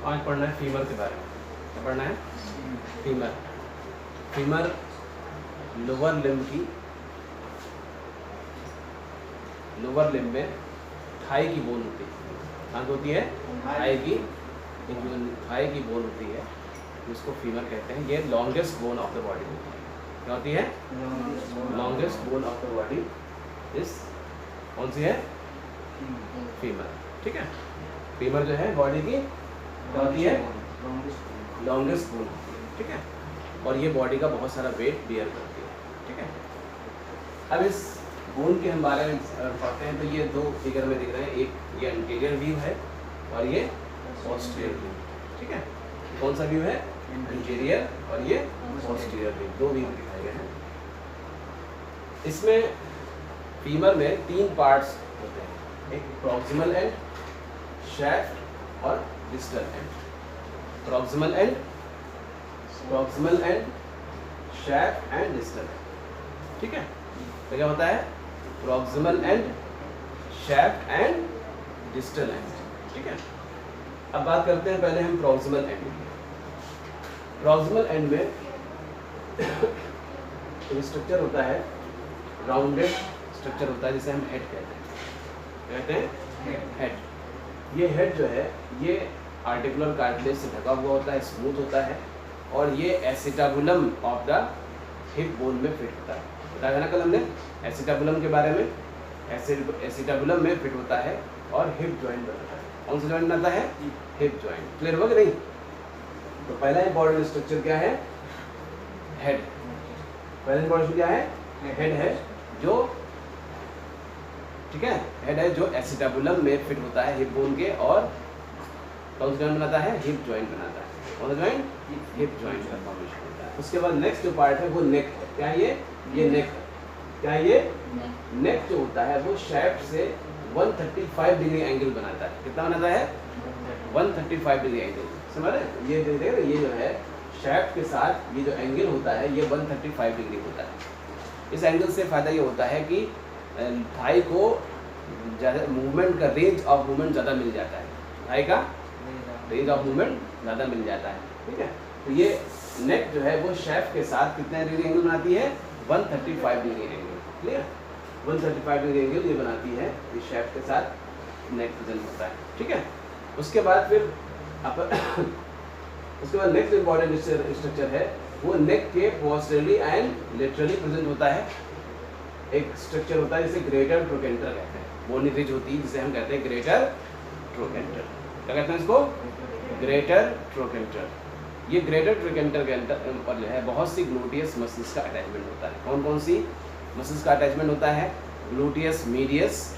आज पढ़ना है फीमर के बारे में। क्या पढ़ना है? फीमर। फीमर लोअर लिम्ब की, लोअर लिम्ब में थाई की बोन होती है। कहाँ होती है? थाई की, जो थाई की बोन होती है जिसको फीमर कहते हैं। ये longest bone of the body होती है। क्या होती है? Longest bone of the body इस कौन सी है? फीमर। ठीक है, फीमर जो है बॉडी की क्या होती है? लॉन्गेस्ट बोन होती है। ठीक है, और ये बॉडी का बहुत सारा वेट बियर करती है। ठीक है, अब इस बोन के हम बारे में पढ़ते हैं। तो ये दो फिगर में दिख रहे हैं, एक ये एंटीरियर व्यू है और ये पोस्टीरियर व्यू। ठीक है, कौन सा व्यू है? एंटीरियर और ये पोस्टीरियर व्यू, दो व्यू दिखाए गए हैं। इसमें फीमर में तीन पार्ट्स होते हैं, एक प्रॉक्सिमल एंड, शैफ्ट और distal end. Proximal and, proximal and, shaft and distal end. ठीक है, तो क्या होता है? Proximal and, shaft and distal end. ठीक है, अब बात करते हैं पहले हम प्रॉक्सिमल एंड की। प्रॉक्सिमल एंड में एक स्ट्रक्चर होता है, राउंडेड स्ट्रक्चर होता है जिसे हम हेड कहते हैं। कहते हैं हेड। ये हेड जो है ये आर्टिकुलर कार्टिलेज से ढका हुआ होता है, स्मूथ होता है और ये acetabulum of the hip bone में फिट होता है। बताया ना कल हमने एसिटाबुलम के बारे में। एसिटाबुलम में फिट होता है और हिप जॉइंट बनाता है। कौन सा जॉइंट बनाता है? Hip joint. क्लियर होगा कि नहीं? तो पहला इंपॉर्टेंट स्ट्रक्चर क्या है? हेड। पहला इंपॉर्टेंट क्या है? हेड है जो, ठीक है, हेड है जो एसिटाबुलम में फिट होता है हिप बोन के, और कौन सा जॉइंट बनाता है? हिप जॉइंट बनाता है। कौन सा जॉइंट? हिप जॉइंट का फॉर्मेशन होता है। उसके बाद नेक्स्ट जो पार्ट है वो नेक है। क्या ये नेक है। क्या ये नेक जो होता है वो शैफ्ट से 135 डिग्री एंगल बनाता है। कितना बनाता है? 135 डिग्री एंगल। समझ रहे? ये देख रहे हैं, ये जो है शैफ्ट के साथ ये जो एंगल होता है ये 135 डिग्री होता है। इस एंगल से फ़ायदा ये होता है कि थाई को ज़्यादा मूवमेंट का, रेंज ऑफ मूवमेंट ज़्यादा मिल जाता है। थाई का रेंज ऑफ मूवमेंट ज़्यादा मिल जाता है। ठीक है, तो ये नेक जो है वो शैफ्ट के साथ कितने डिग्री एंगल बनाती है? 135 degree angle. Clear? 135 degree angle ये बनाती है, इस शैफ्ट के साथ नेक प्रेजेंट होता है। ठीक है, उसके बाद फिर उसके बाद नेक्स्ट इंपॉर्टेंट स्ट्रक्चर है वो नेक के पोस्टेरली एंड लेटरली प्रेजेंट होता है। एक स्ट्रक्चर होता है जिसे ग्रेटर ट्रोकेंटर कहते हैं। बोनी रिज होती है जिसे हम कहते हैं ग्रेटर ट्रोकेंटर। क्या कहते हैं इसको? Greater trochanter. ये ग्रेटर ट्रोकेंटर के अंदर जो है बहुत सी ग्लूटियस मसल्स का अटैचमेंट होता है। कौन कौन सी मसल्स का अटैचमेंट होता है? Gluteus medius,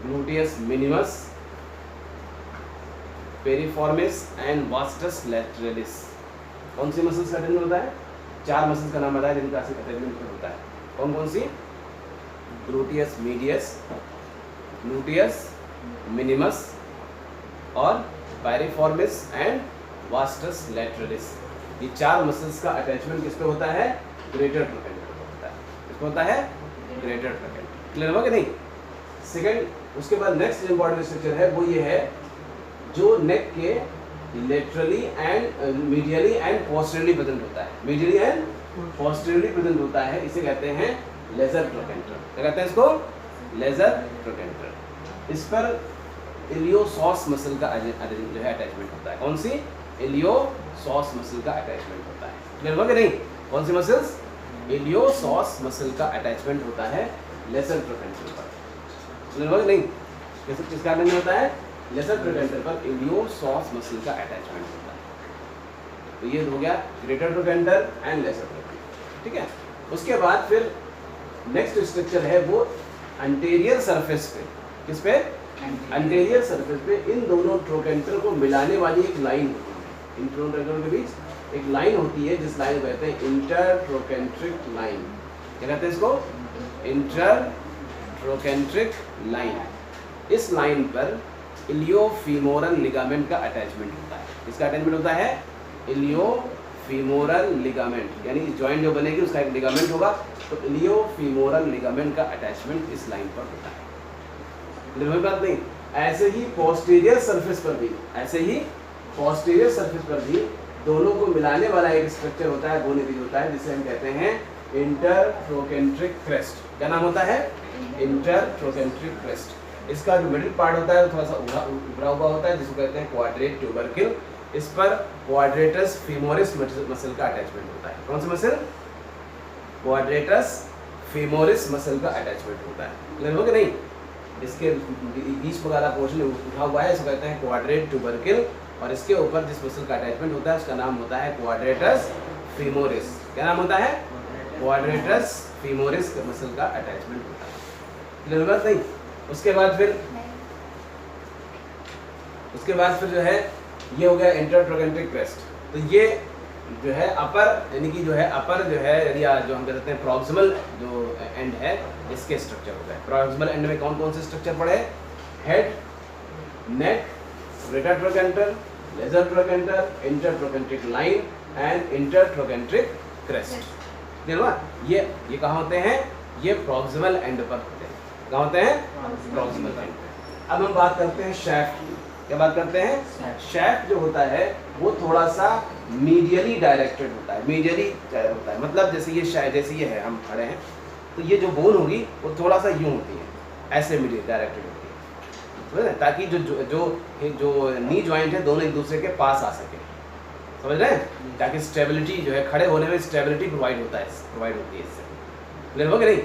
gluteus minimus, पेरिफॉर्मिस and vastus लैटरलिस। कौन सी मसल्स का अटैचमेंट होता है? चार मसल्स का नाम बताया जिनका अटैचमेंट होता है। कौन कौन सी? ग्लूटियस मीडियस, ग्लूटियस मिनिमस और पेरिफॉर्मिस एंड वास्टस लैटरलिस। ये चार मसल्स का अटैचमेंट किस पे होता है? ग्रेटर ट्रोकेंटर पे होता है। किसमें होता है? Greater trochanter. क्लियर हुआ कि नहीं? सेकंड, उसके बाद नेक्स्ट इंपॉर्टेंट स्ट्रक्चर है वो ये है जो नेक के laterally and medially and posteriorly present होता है। मीडियली एंड पोस्टेरियरली प्रेजेंट होता है, इसे कहते हैं लेजर ट्रोकेंटर। क्या कहते हैं इसको? Lesser trochanter. इस पर इलियोसॉस मसल का जो है अटैचमेंट होता है। कौन सी? इलियोसॉस मसल का अटैचमेंट होता है। क्लियर हुआ कि नहीं? कौन सी मसल्स? इलियोसॉस मसल का अटैचमेंट होता है लेजर ट्रोकेंटर पर। क्लियर हुआ कि नहीं? किसका अटैचमेंट होता है? लेजर ट्रोकेंटर पर इलियोसॉस मसल का अटैचमेंट होता है। तो ये हो गया greater trochanter and lesser trochanter. ठीक है, उसके बाद फिर नेक्स्ट स्ट्रक्चर है वो एंटीरियर सरफेस पे। किस पे? एंटीरियर सरफेस पे इन दोनों ट्रोकेंटर को मिलाने वाली एक लाइन होती है। इन ट्रोकेंटर के बीच एक लाइन होती है जिस लाइन को कहते हैं इंटरट्रोकेंट्रिक लाइन। क्या कहते हैं इसको? Intertrochanteric line. इस लाइन पर इलियोफीमोरल लिगामेंट का अटैचमेंट होता है। इसका अटैचमेंट होता है इलियोफीमोरल लिगामेंट, यानी जॉइंट जो बनेगी उसका एक लिगामेंट होगा। तो इलियोफीमोरल लिगामेंट का अटैचमेंट इस लाइन पर होता है। क्लियर हुई बात नहीं? ऐसे ही पोस्टीरियर सरफेस पर भी, ऐसे ही पोस्टीरियर सरफेस पर भी दोनों को मिलाने वाला एक स्ट्रक्चर होता है, बोनिफिज होता है, जिसे हम कहते हैं इंटरट्रोकेंट्रिक क्रेस्ट। क्या नाम होता है? Intertrochanteric crest. इसका जो मिडिल पार्ट होता है वो थोड़ा सा उभरा हुआ होता है, जिसको कहते हैं क्वाड्रेट ट्यूबरकिल। इस पर क्वाड्रेटस फीमोरिस मसल का अटैचमेंट होता है। कौन सा मसल? क्वाड्रेटस फीमोरिस मसल का अटैचमेंट होता है। क्लियर हो कि नहीं? इसके बीच वाला पोर्शन उठा हुआ है, इसको कहते हैं क्वाड्रेट ट्यूबरकिल, और इसके ऊपर जिस मसल का अटैचमेंट होता है उसका नाम होता है क्वाड्रेटस फीमोरिस। क्या नाम होता है? क्वाड्रेटस फीमोरिस मसल का अटैचमेंट होता है। क्लियर होगा? नहीं? उसके बाद फिर जो है ये हो गया इंटरट्रोकेंट्रिक क्रेस्ट। तो ये जो है अपर, यानी कि जो है अपर जो है, या जो हम कहते हैं प्रॉक्सिमल जो एंड है, इसके स्ट्रक्चर होता है। प्रॉक्सिमल एंड में कौन कौन से स्ट्रक्चर पड़े? Head, neck, retrotrochanter, lesser trochanter, intertrochanteric line and intertrochanteric crest. Clear हुआ? ये कहाँ होते हैं? ये प्रॉक्सिमल एंड पर होते हैं। कहाँ होते हैं? प्रॉक्सिमल एंड पे। अब हम बात करते हैं शैफ्ट की। क्या बात करते हैं? शैफ्ट जो होता है वो थोड़ा सा मीडियली डायरेक्टेड होता है। मीडियली होता है मतलब जैसे ये है, हम खड़े हैं तो ये जो बोन होगी वो थोड़ा सा यूं होती है, ऐसे मीडियली डायरेक्टेड होती है, समझ रहे? ताकि जो नी जॉइंट है दोनों एक दूसरे के पास आ सके, समझ रहे हैं? ताकि स्टेबिलिटी जो है, खड़े होने में स्टेबिलिटी प्रोवाइड होती है इससे। क्लियर हो गया नहीं?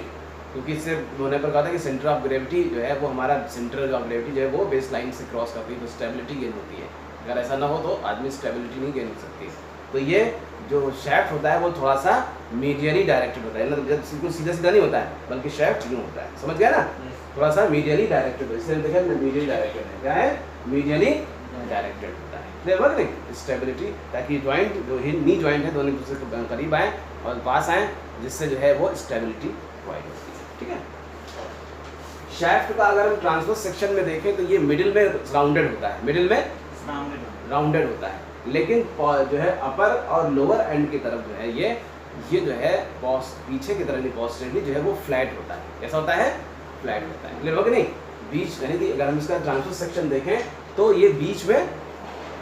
क्योंकि इससे होने पर कहा था कि सेंटर ऑफ ग्रेविटी जो है वो हमारा सेंटर ऑफ ग्रेविटी जो है वो बेस लाइन से क्रॉस करती है, तो स्टेबिलिटी गेन होती है। अगर ऐसा ना हो तो आदमी स्टेबिलिटी नहीं गेन कर सकती। तो ये जो शैफ्ट होता है वो थोड़ा सा मीडियली डायरेक्टेड होता है, मतलब सीधा सीधा नहीं होता है, बल्कि शैफ्ट यूँ होता है। समझ गया ना? थोड़ा सा मीडियली डायरेक्टेड हो, इसलिए देखा मीडियली डायरेक्टेड है। क्या है? मीडियली डायरेक्टेड होता है। क्लियर हो नहीं? स्टेबिलिटी, ताकि जॉइंट जो नी जॉइंट है दोनों एक दूसरे के करीब आए और पास आए, जिससे जो है वो स्टेबिलिटी प्रोवाइड होती है। ठीक है? शैफ्ट का अगर हम ट्रांसवर्स सेक्शन में देखें तो ये मिडिल में राउंडेड होता है, मिडिल में राउंडेड होता है, लेकिन जो है अपर और लोअर एंड की तरफ जो है ये जो है पीछे की तरफ पोस्टेरियरली जो है वो फ्लैट होता है। कैसा होता है? फ्लैट होता है। क्लियर हो कि नहीं? बीच, यानी कि अगर हम इसका ट्रांसवर्स सेक्शन देखें तो ये बीच में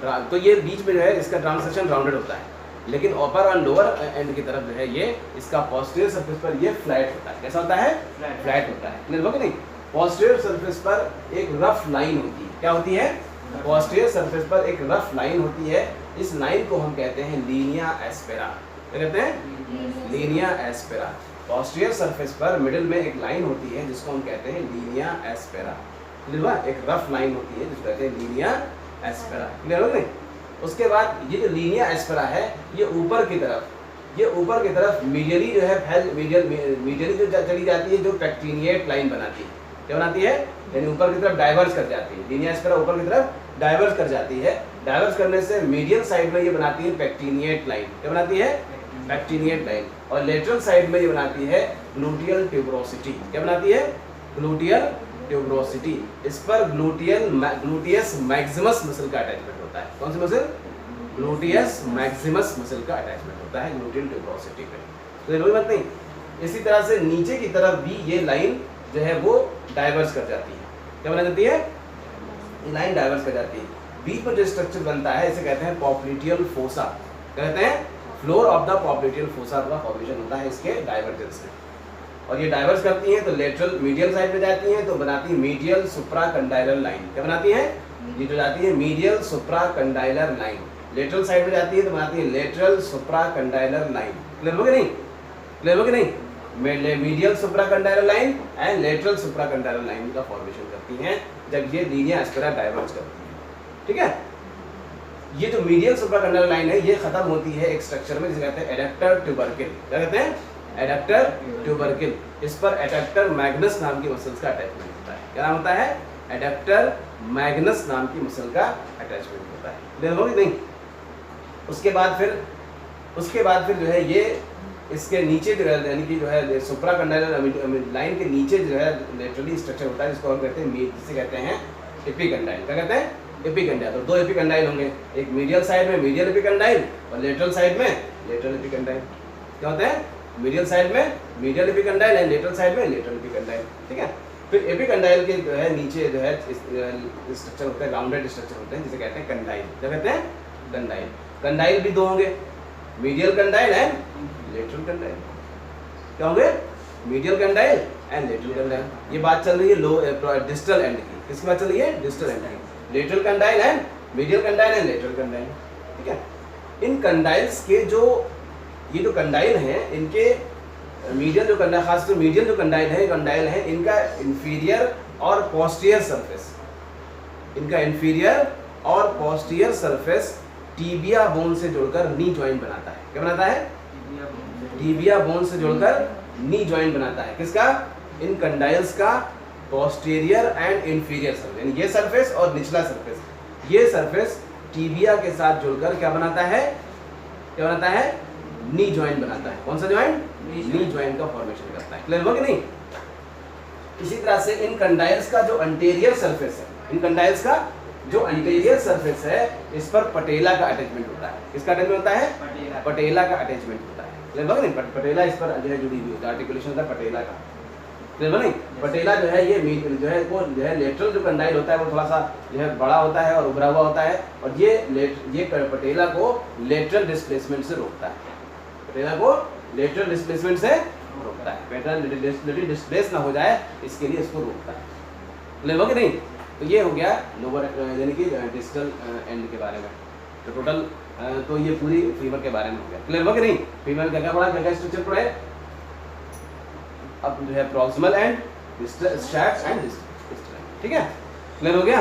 जो है इसका ट्रांसवर्स सेक्शन राउंडेड होता है, लेकिन अपर और लोअर एंड की तरफ जो है ये इसका पोस्टीरियर सरफेस पर ये फ्लैट होता है। कैसा होता है? फ्लैट होता है। क्लियर हो कि नहीं? पोस्टीरियर सरफेस पर एक रफ लाइन होती है। क्या होती है? पोस्टीरियर सरफेस पर एक रफ लाइन होती है। इस लाइन को हम कहते हैं लीनिया एस्पेरा। क्या कहते हैं? Linnaea aspera. पोस्टीरियर सरफेस पर मिडिल में एक लाइन होती है जिसको हम कहते हैं लीनिया एस्पेरा। क्लियर हुआ? एक रफ लाइन होती है जिसको कहते हैं लीनिया एस्पेरा। क्लियर हो नहीं? उसके बाद ये जो लीनिया एस्पेरा है ये ऊपर की तरफ मीडियली जो है मीडियली जो चली जाती है, जो पेक्टिनिएट लाइन बनाती है। क्या बनाती है? यानी ऊपर की तरफ डाइवर्स कर जाती है। लीनिया एस्पेरा ऊपर की तरफ डाइवर्स कर जाती है। डाइवर्स करने से मीडियल साइड में ये बनाती है पेक्टिनिएट लाइन। क्या बनाती है? पेक्टिनिएट लाइन। और लेटरल साइड में ये बनाती है ग्लूटियल ट्यूबरोसिटी। क्या बनाती है? Gluteal tuberosity. इस पर ग्लूटियस मैक्सिमस मसल का अटैचमेंट होता है। कौन सी मसल? ग्लूटियस मैक्सिमस मसल का अटैचमेंट होता है ग्लूटियल ट्यूबरोसिटी पे। तो कोई बात नहीं। इसी तरह से नीचे की तरफ भी ये लाइन जो है वो डाइवर्स कर जाती है। क्या बना जाती है? ये लाइन डाइवर्स कर जाती है। बीच में जो स्ट्रक्चर बनता है इसे कहते हैं पॉप्लिटियल फोसा। कहते हैं floor of the popliteal fossa का फॉर्मेशन होता है इसके डाइवर्जेंस में। और ये डाइवर्स करती हैं तो लेटरल मीडियल साइड में जाती हैं तो बनाती है मीडियल सुप्रा कंडाइलर लाइन। क्या बनाती है? ये जो जाती है medial supracondylar line. Lateral side में जाती है तो बनाती है lateral supracondylar line. Clear हो गया नहीं? क्लियर हो गया नहीं? Medial supracondylar line and lateral supracondylar line का फॉर्मेशन करती हैं जब ये लीनिया एस्पेरा डाइवर्स करती है। ठीक है? ये जो मीडियल सुप्रा कंडाइलर लाइन है ये खत्म होती है एक स्ट्रक्चर में जिसे कहते हैं एडक्टर ट्यूबरकिल। क्या कहते हैं? एडक्टर ट्यूबरकिल। इस पर एडक्टर मैग्नस नाम की मसल्स का अटैचमेंट होता है। क्या नाम होता है? एडक्टर मैग्नस नाम की मसल का अटैचमेंट होता है। क्लियर हो गया नहीं? उसके बाद फिर जो है ये इसके नीचे जो है यानी कि जो है सुप्रा कंडाइलर लाइन के नीचे जो है लेटरली स्ट्रक्चर होता है जिसको हम कहते हैं जिसे कहते हैं एपिकंडाइल। क्या कहते हैं? एपिकंडाइल। तो दो एपिकंडाइल होंगे, एक मीडियल साइड में मीडियल एपिकंडाइल और लेटरल साइड में लेटरल एपिकंडाइल। क्या होते हैं? मीडियल साइड में medial epicondyle and lateral side में लेटरल एपिकंडाइल। ठीक है? फिर एपिकंडाइल के जो है नीचे जो है स्ट्रक्चर होता है, राउंडेड स्ट्रक्चर होते हैं जिसे कहते हैं कंडाइल। क्या कहते हैं? कंडाइल। कंडाइल भी दो होंगे, medial condyle and lateral condyle. क्या होंगे? Medial condyle and lateral condyle. ये बात चल रही है लो डिस्टल एंड की। किसकी बात चल रही है? डिस्टल एंड की। Lateral condyle and medial condyle and lateral condyle. ठीक है। इन कंडाइल्स के जो ये जो कंडाइल हैं, इनके मीडियल जो कंडाइल, खासकर मीडियल जो कंडाइल है इनका इंफीरियर और पोस्टीरियर सरफेस, इनका इंफीरियर और पोस्टीरियर सरफेस टीबिया बोन से जुड़कर नी जॉइंट बनाता है। क्या बनाता है? टीबिया बोन से जुड़कर नी जॉइंट बनाता है। किसका? इन कंडाइल्स का पोस्टीरियर एंड इंफीरियर सरफेस, यानी ये सरफेस और निचला सरफेस, ये सरफेस टीबिया के साथ जुड़कर क्या बनाता है? क्या बनाता है? नी जॉइंट बनाता है। कौन सा जॉइंट? नी जॉइंट का फॉर्मेशन करता है। क्लियर हुआ कि नहीं? इसी तरह से इन कंडाइल्स का जो अंटेरियर सरफेस है, इन कंडाइल्स का जो अंटेरियर सरफेस है, इस पर पटेला का अटैचमेंट होता है। किसका अटैचमेंट होता है? पटेला का अटैचमेंट होता है। क्लियर हुआ कि नहीं? पटेला इस पर जो है जुड़ी हुई होती है, आर्टिकुलेशन होता है पटेला का। क्लियर हुआ नहीं? पटेला जो है ये जो है वो जो है लेटरल जो कंडाइल होता है वो थोड़ा सा जो है बड़ा होता है और उभरा हुआ होता है, और ये पटेला को लेटरल डिस्प्लेसमेंट से रोकता है। पटेला को लेटरल डिस्प्लेसमेंट से रोकता है, पटेला डिस्प्लेस ना हो जाए इसके लिए इसको रोकता है। क्लियर हो कि नहीं? तो ये हो गया लोअर यानी कि डिस्टल एंड के बारे में। तो टोटल तो ये पूरी फीमर के बारे में हो गया। क्लियर हो कि नहीं? फीमर क्या क्या पढ़ा, क्या क्या स्ट्रक्चर पढ़ा है? अब जो है proximal and distal, shaft and distal. ठीक है, क्लियर हो गया?